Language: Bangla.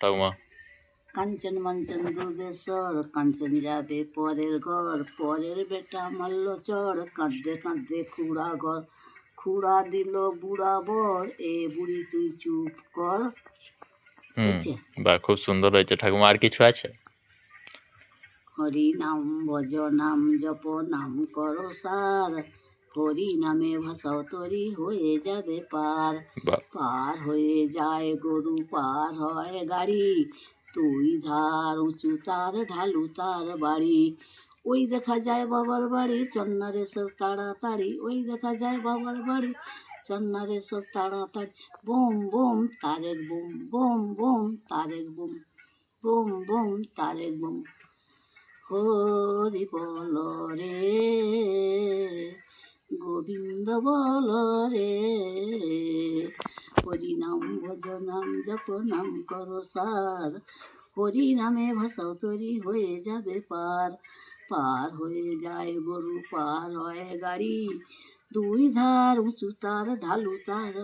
ঠাকুমা। কাঞ্চন মঞ্চন দুর্গেশ্বর, কাঞ্চন যাবে পরের ঘর, পরের বেটা মারল চড়, কাঁদতে কাঁদতে খুড়া ঘর, খুড়া দিল বুড়া বর, এ বুড়ি তুই চুপ কর। হয়েছে? বাহ, খুব সুন্দর হয়েছে ঠাকুমা। আর কিছু আছে? হরি নাম ভজ নাম জপ নাম করো সার, হরি নামে ভাসাও তরি, হয়ে যাবে পার। বাহ, পার হয়ে যায় গরু, পার হয় গাড়ি, তুই ধার উঁচু তার, ঢালু তার বাড়ি। ওই দেখা যায় বাবার বাড়ি, চন্নারে সব তাড়াতাড়ি, ওই দেখা যায় বাবার বাড়ি, চন্নারে সব তাড়াতাড়ি। বোম বোম তারের বোম, বোম বোম তারের বোম, বোম বোম তারের বোম। হরি বল রে গোবিন্দ বল রে, হরি নাম ভজ নাম জপ নাম করো সার, হরি নামে ভাসাও তরি, হয়ে যাবে পার। পার হয়ে যায় গরু, পার হয় গাড়ি, দুই ধার উঁচু তার, ঢালু তার